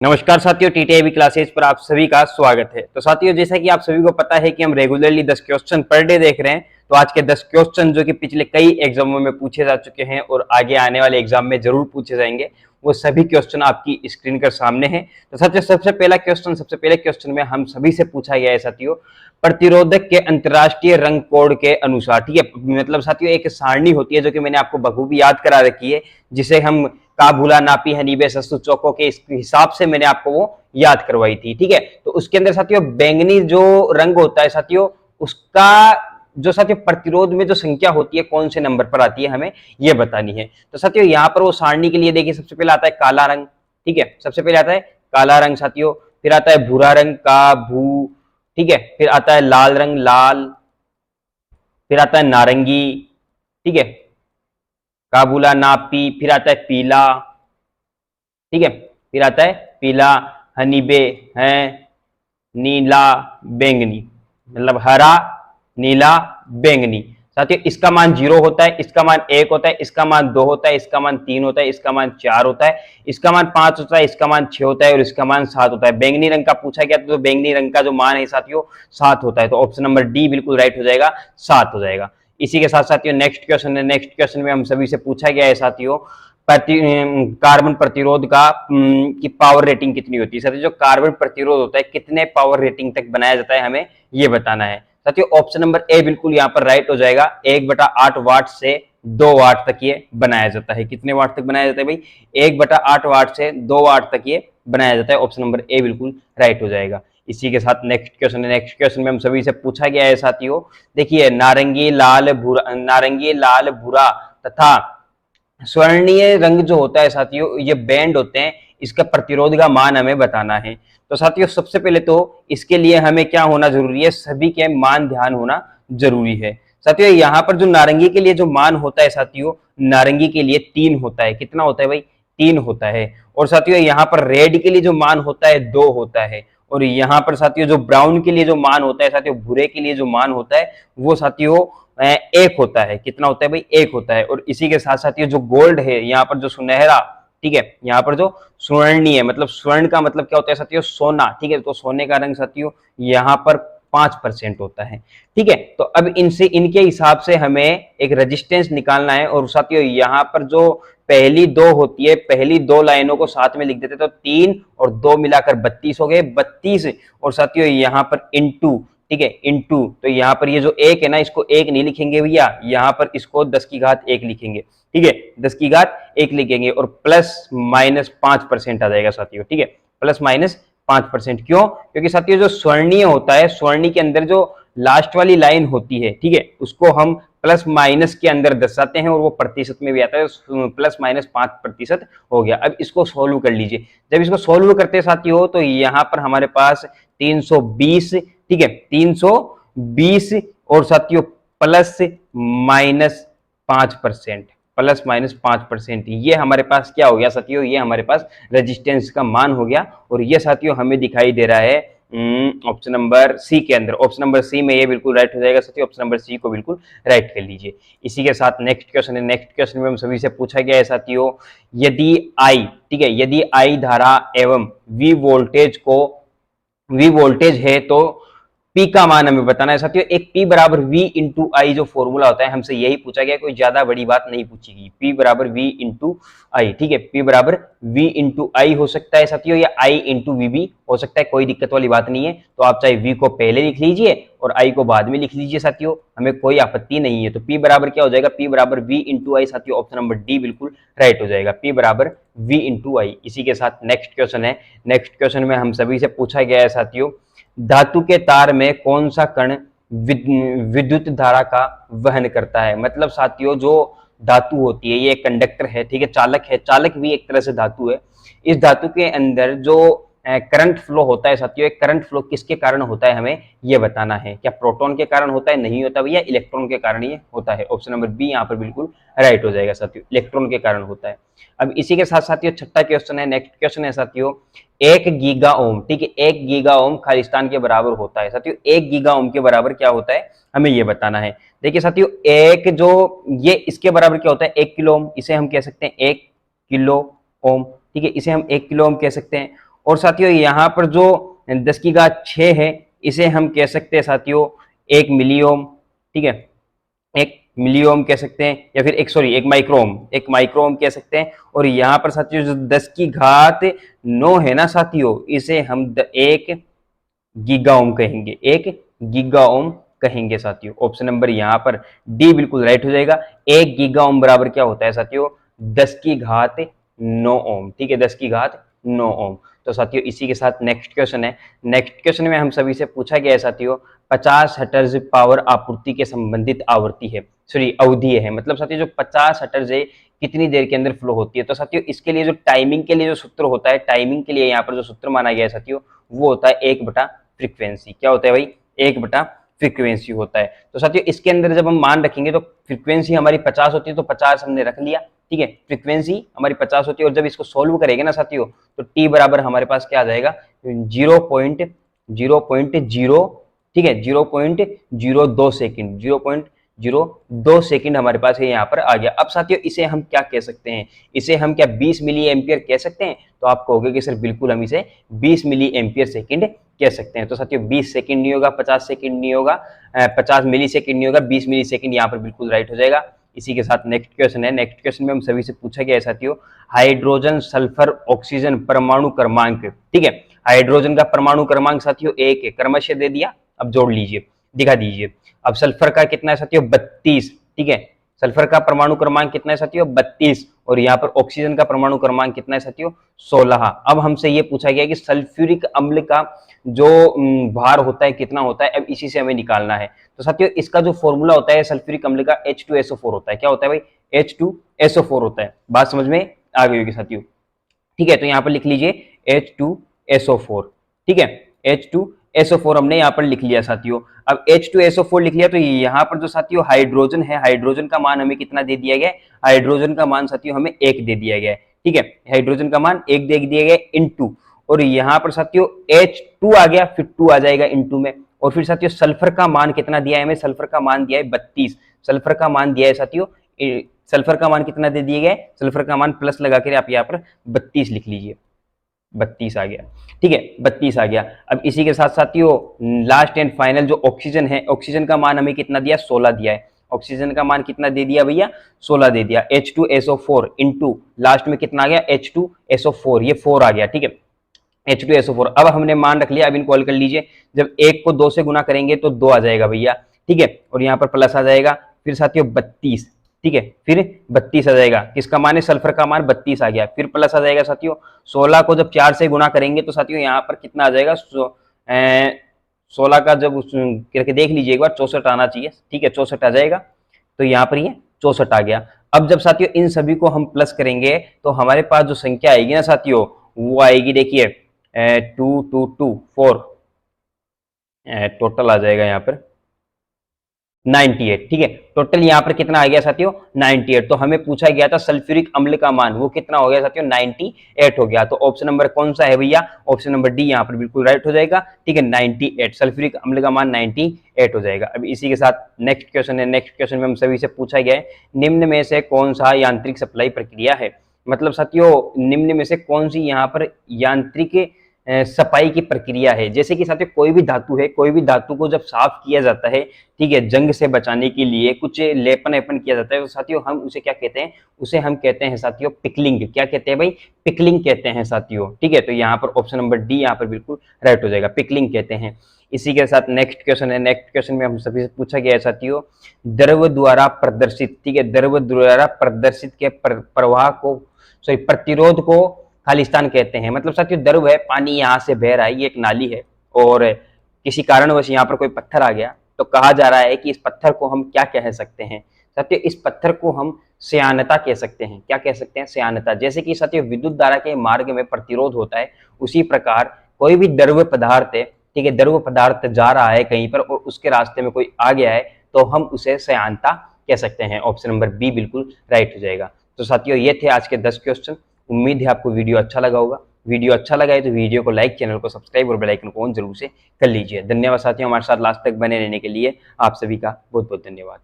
नमस्कार साथियों, टीटीआईबी क्लासेस पर आप सभी का स्वागत है। तो साथियों, जैसा कि आप सभी को पता है कि हम रेगुलरली 10 क्वेश्चन पर डे देख रहे हैं। तो आज के 10 क्वेश्चन जो कि पिछले कई एग्जामों में पूछे जा चुके हैं और आगे आने वाले एग्जाम में जरूर पूछे जाएंगे, वो सभी क्वेश्चन आपकी स्क्रीन के सामने है। तो साथियों, सबसे पहले क्वेश्चन में हम सभी से पूछा गया है साथियों, प्रतिरोधक के अंतरराष्ट्रीय रंग कोड के अनुसार। ठीक है, मतलब साथियों एक सारणी होती है जो कि मैंने आपको बखूबी याद करा रखी है, जिसे हम काबुला, नापी, हनीबे, सस्तु, चौको के हिसाब से मैंने आपको वो याद करवाई थी। ठीक है, तो उसके अंदर साथियों बैंगनी जो रंग होता है साथियों, उसका जो साथियों प्रतिरोध में जो संख्या होती है कौन से नंबर पर आती है, हमें ये बतानी है। तो साथियों यहाँ पर वो सारणी के लिए देखिए, सबसे पहले आता है काला रंग। ठीक है, सबसे पहले आता है काला रंग साथियों, फिर आता है भूरा रंग का भू। ठीक है, फिर आता है लाल रंग लाल, फिर आता है नारंगी। ठीक है, काबुला, नापी, फिर आता है पीला। ठीक है, फिर आता है पीला, हनीबे है, नीला, बैंगनी, मतलब हरा, नीला, बैंगनी। साथियों इसका मान 0 होता है, इसका मान 1 होता है, इसका मान 2 होता है, इसका मान 3 होता है, इसका मान 4 होता है, इसका मान 5 होता है, इसका मान 6 होता है और इसका मान 7 होता है। बैंगनी रंग का पूछा गया तो बैंगनी रंग का जो मान है साथियों 7 होता है। तो ऑप्शन नंबर डी बिल्कुल राइट हो जाएगा, 7 हो जाएगा। इसी के साथ साथियों नेक्स्ट क्वेश्चन है। नेक्स्ट क्वेश्चन में हम सभी से पूछा गया है साथियों, कार्बन प्रतिरोध का की पावर रेटिंग कितनी होती है। साथियों जो कार्बन प्रतिरोध होता है कितने पावर रेटिंग तक बनाया जाता है, हमें ये बताना है। साथियों ऑप्शन नंबर ए बिल्कुल यहाँ पर राइट हो जाएगा, 1/8 वाट से 2 वाट तक ये बनाया जाता है। कितने वाट तक बनाया जाता है भाई? 1/8 वाट से 2 वाट तक ये बनाया जाता है। ऑप्शन नंबर ए बिल्कुल राइट हो जाएगा। इसी के साथ नेक्स्ट क्वेश्चन है। नेक्स्ट क्वेश्चन में हम सभी से पूछा गया है साथियों, देखिए नारंगी लाल भूरा तथा स्वर्णीय रंग जो होता है साथियों, ये बैंड होते हैं, इसका प्रतिरोध का मान हमें बताना है। तो साथियों सबसे पहले तो इसके लिए हमें क्या होना जरूरी है, सभी के मान ध्यान होना जरूरी है। साथियों यहाँ पर जो नारंगी के लिए जो मान होता है साथियों, नारंगी के लिए 3 होता है। कितना होता है भाई? 3 होता है। और साथियों यहाँ पर रेड के लिए जो मान होता है 2 होता है। और यहाँ पर साथियों जो ब्राउन के लिए जो मान होता है साथियों, भूरे के लिए जो मान होता है वो साथियों 1 होता है। कितना होता है भाई? 1 होता है। और इसी के साथ साथ ये जो गोल्ड है, यहाँ पर जो सुनहरा, ठीक है, यहाँ पर जो स्वर्णीय, मतलब स्वर्ण का मतलब क्या होता है साथियों? सोना। ठीक है, तो सोने का रंग साथियों यहाँ पर 5% होता है। ठीक है, तो अब इनसे इनके हिसाब से हमें एक रेजिस्टेंस निकालना है। और साथियों यहाँ पर जो पहली 2 होती है, पहली 2 लाइनों को साथ में लिख देते तो 3 और 2 मिलाकर 32 हो गए, 32। और साथियों यहाँ पर इंटू, ठीक है, इंटू, तो यहाँ पर ये जो 1 है ना, इसको 1 नहीं लिखेंगे भैया, यहाँ पर इसको 10 की घात 1 लिखेंगे। ठीक है, 10 की घात 1 लिखेंगे और प्लस माइनस 5% आ जाएगा साथियों। ठीक है, प्लस माइनस 5%। क्यों? क्योंकि साथियों जो स्वर्णीय होता है, स्वर्णीय के अंदर जो लास्ट वाली लाइन होती है, ठीक है, उसको हम प्लस माइनस के अंदर दर्शाते हैं और वो प्रतिशत में भी आता है, प्लस माइनस 5% हो गया। अब इसको सोल्व कर लीजिए। जब इसको सोल्व करते साथियों तो यहाँ पर हमारे पास 320, ठीक है, 320 और साथियों प्लस माइनस 5%, प्लस माइनस 5%, ये हमारे पास क्या हो गया साथियों? ये हमारे पास रेजिस्टेंस का मान हो गया। और ये साथियों हमें दिखाई दे रहा है ऑप्शन नंबर सी के अंदर। ऑप्शन नंबर सी में ये बिल्कुल राइट हो जाएगा साथियों। ऑप्शन नंबर सी को बिल्कुल राइट कर लीजिए। इसी के साथ नेक्स्ट क्वेश्चन है। नेक्स्ट क्वेश्चन में हम सभी से पूछा गया है साथियों, यदि आई, ठीक है, यदि आई धारा एवं वी वोल्टेज है तो P का मान हमें बताना है साथियों। एक P बराबर V इंटू आई जो फॉर्मूला होता है, हमसे यही पूछा गया, कोई ज्यादा बड़ी बात नहीं पूछी गई। P बराबर V इंटू आई, ठीक है, P बराबर V इंटू आई हो सकता है साथियों, या I इंटू वी भी हो सकता है, कोई दिक्कत वाली बात नहीं है। तो आप चाहे V को पहले लिख लीजिए और I को बाद में लिख लीजिए साथियों, हमें कोई आपत्ति नहीं है। तो P बराबर क्या हो जाएगा? P बराबर V इंटू आई साथियों। ऑप्शन नंबर डी बिल्कुल राइट हो जाएगा, P बराबर V इंटू आई। इसी के साथ नेक्स्ट क्वेश्चन है। नेक्स्ट क्वेश्चन में हम सभी से पूछा गया है साथियों, धातु के तार में कौन सा कण विद्युत धारा का वहन करता है। मतलब साथियों जो धातु होती है, ये कंडक्टर है, ठीक है, चालक है, चालक भी एक तरह से धातु है। इस धातु के अंदर जो करंट फ्लो होता है साथियों, एक करंट फ्लो किसके कारण होता है, हमें ये बताना है। क्या प्रोटॉन के कारण होता है? नहीं होता भैया, इलेक्ट्रॉन के कारण ये होता है। ऑप्शन नंबर बी यहाँ पर बिल्कुल राइट हो जाएगा साथियों, इलेक्ट्रॉन के कारण होता है। अब इसी के साथ साथियों छठा क्वेश्चन है। नेक्स्ट क्वेश्चन है साथियों, 1 गीगा ओम, ठीक है, 1 गीगा ओम खालिस्तान के बराबर होता है साथियों। 1 गीगा ओम के बराबर क्या होता है, हमें ये बताना है। देखिए साथियों, एक जो ये इसके बराबर क्या होता है, 1 किलो ओम, इसे हम कह सकते हैं 1 किलो ओम, ठीक है, इसे हम 1 किलो ओम कह सकते हैं। और साथियों यहाँ पर जो 10 की घात 6 है इसे हम कह सकते हैं साथियों 1 मिलियोम, ठीक है, 1 मिलियोम कह सकते हैं, या फिर एक माइक्रोम कह सकते हैं। और यहाँ पर साथियों जो 10 की घात 9 है ना साथियों, इसे हम 1 गीगा ओम कहेंगे, 1 गीगा ओम कहेंगे साथियों। ऑप्शन नंबर यहाँ पर डी बिल्कुल राइट हो जाएगा। 1 गीगा ओम बराबर क्या होता है साथियों, 10 की घात 9 ओम, ठीक है, 10 की घात 9 ओम। तो साथियों इसी के साथ नेक्स्ट क्वेश्चन है। नेक्स्ट क्वेश्चन में हम सभी से पूछा गया है साथियों 50 हर्ट्ज पावर आपूर्ति के संबंधित आवर्ती है, सॉरी अवधि है, मतलब साथियों जो 50 हर्ट्ज है कितनी देर के अंदर फ्लो होती है। तो साथियों इसके लिए जो टाइमिंग के लिए जो सूत्र होता है, टाइमिंग के लिए यहाँ पर जो सूत्र माना गया है साथियों वो होता है 1/फ्रीक्वेंसी। क्या होता है भाई, 1/फ्रीक्वेंसी होता है। तो साथियों इसके अंदर जब हम मान रखेंगे तो फ्रीक्वेंसी हमारी 50 होती है, तो 50 हमने रख लिया, ठीक है, फ्रीक्वेंसी हमारी 50 होती है। और जब इसको सोल्व करेंगे ना साथियों तो टी बराबर हमारे पास क्या आ जाएगा 0.0, ठीक है, 0.02 सेकंड, 0.02 सेकंड हमारे पास है यहाँ पर आ गया। अब साथियों इसे हम क्या कह सकते हैं, इसे हम क्या 20 मिली एम्पियर कह सकते हैं। तो आप कहोगे कि सर बिल्कुल हम इसे 20 मिली एम्पियर सेकंड कह सकते हैं। तो साथियों 20 सेकंड नहीं होगा, 50 सेकंड नहीं होगा, 50 मिली सेकंड नहीं होगा, 20 मिली सेकंड यहाँ पर बिल्कुल राइट हो जाएगा। इसी के साथ नेक्स्ट क्वेश्चन है। नेक्स्ट क्वेश्चन में हम सभी से पूछा गया है साथियों हाइड्रोजन सल्फर ऑक्सीजन परमाणु क्रमांक, ठीक है, हाइड्रोजन का परमाणु क्रमांक साथियों 1 है, क्रमशः दे दिया, अब जोड़ लीजिए, दिखा दीजिए। अब सल्फर का कितना है साथियों 32, ठीक है, सल्फर का परमाणु क्रमांक कितना है साथियों 32, और यहाँ पर ऑक्सीजन का परमाणु क्रमांक कितना है साथियों 16। अब हमसे ये पूछा गया कि सल्फ्यूरिक अम्ल का जो भार होता है कितना होता है, अब इसी से हमें निकालना है। तो साथियों इसका जो फॉर्मूला होता है सल्फ्यूरिक अम्ल का H2SO4 होता है। क्या होता है भाई, H2SO4 होता है। बात समझ में आ गई होगी साथियों, ठीक है। तो यहाँ पर लिख लीजिए H2SO4, ठीक है, H2SO4 हमने यहाँ पर लिख लिया साथियों। अब H2SO4 लिख लिया तो यहाँ पर जो साथियों हाइड्रोजन है, हाइड्रोजन का मान हमें कितना दे दिया गया है, हाइड्रोजन का मान साथियों हमें 1 दे दिया गया है, ठीक है, हाइड्रोजन का मान 1 दे दिया गया इनटू, और यहाँ पर साथियों H2 आ गया, फिर 2 आ जाएगा इनटू में, और फिर साथियों सल्फर का मान कितना दिया है हमें, सल्फर का मान दिया है 32, सल्फर का मान दिया है साथियों, सल्फर का मान कितना दे दिया गया है, सल्फर का मान प्लस लगा कर आप यहाँ पर 32 लिख लीजिए, 32 आ गया, ठीक है, 32 आ गया। अब इसी के साथ साथियों लास्ट एंड फाइनल जो ऑक्सीजन है, ऑक्सीजन का मान हमें कितना दिया 16 दिया है, ऑक्सीजन का मान कितना दे दिया भैया 16 दे दिया, H2SO4 इनटू लास्ट में कितना आ गया H2SO4, ये 4 आ गया, ठीक है, H2SO4। अब हमने मान रख लिया, अब इनको हल कर लीजिए, जब 1 को 2 से गुना करेंगे तो 2 आ जाएगा भैया, ठीक है, और यहाँ पर प्लस आ जाएगा, फिर साथियों 32, ठीक है, फिर 32 आ जाएगा, किसका मान है सल्फर का मान 32 आ गया, फिर प्लस आ जाएगा साथियों 16 को जब 4 से गुना करेंगे तो साथियों यहाँ पर कितना आ जाएगा 16 का जब करके देख लीजिए एक बार 64 आना चाहिए, ठीक है, 64 आ जाएगा, तो यहाँ पर ये 64 आ गया। अब जब साथियों इन सभी को हम प्लस करेंगे तो हमारे पास जो संख्या आएगी ना साथियों वो आएगी, देखिए 2 2 2 4, टोटल आ जाएगा यहाँ पर 98, ठीक है, टोटल यहाँ पर कितना आ गया साथियों 98। तो हमें पूछा गया था सल्फ्यूरिक अम्ल का मान, वो कितना हो गया साथियों 98 हो गया। तो ऑप्शन नंबर कौन सा है भैया, ऑप्शन नंबर डी यहाँ पर बिल्कुल राइट हो जाएगा, ठीक है, 98, सल्फ्यूरिक अम्ल का मान 98 हो जाएगा। अब इसी के साथ नेक्स्ट क्वेश्चन है। नेक्स्ट क्वेश्चन में हम सभी से पूछा गया है निम्न में से कौन सा यांत्रिक सप्लाई प्रक्रिया है, मतलब साथियों निम्न में से कौन सी यहाँ पर यांत्रिक सफाई की प्रक्रिया है। जैसे कि साथियों कोई भी धातु है, कोई भी धातु को जब साफ किया जाता है, ठीक है, जंग से बचाने के लिए कुछ लेपन वेपन किया जाता है, तो साथियों हम उसे क्या कहते हैं, उसे हम कहते हैं साथियों पिकलिंग। क्या कहते हैं भाई, पिकलिंग कहते हैं साथियों, ठीक है। तो यहाँ पर ऑप्शन नंबर डी यहाँ पर बिल्कुल राइट हो जाएगा, पिकलिंग कहते हैं। इसी के साथ नेक्स्ट क्वेश्चन है। नेक्स्ट क्वेश्चन में हम सभी से पूछा गया है साथियों द्रव द्वारा प्रदर्शित, ठीक है, द्रव द्वारा प्रदर्शित के प्रवाह को, सॉरी प्रतिरोध को खालिस्तान कहते हैं। मतलब साथियों द्रव है, पानी यहाँ से बह रहा है, ये एक नाली है, और किसी कारणवश यहाँ पर कोई पत्थर आ गया, तो कहा जा रहा है कि इस पत्थर को हम क्या कह सकते हैं साथियों, इस पत्थर को हम श्यानता कह सकते हैं। क्या कह सकते हैं, श्यानता। जैसे कि साथियों विद्युत धारा के मार्ग में प्रतिरोध होता है, उसी प्रकार कोई भी द्रव पदार्थ है, ठीक है, द्रव पदार्थ जा रहा है कहीं पर और उसके रास्ते में कोई आ गया है, तो हम उसे श्यानता कह सकते हैं। ऑप्शन नंबर बी बिल्कुल राइट हो जाएगा। तो साथियों ये थे आज के 10 क्वेश्चन। उम्मीद है आपको वीडियो अच्छा लगा होगा। वीडियो अच्छा लगा है तो वीडियो को लाइक, चैनल को सब्सक्राइब और बेल आइकन को ऑन जरूर से कर लीजिए। धन्यवाद साथियों, हमारे साथ लास्ट तक बने रहने के लिए आप सभी का बहुत बहुत धन्यवाद।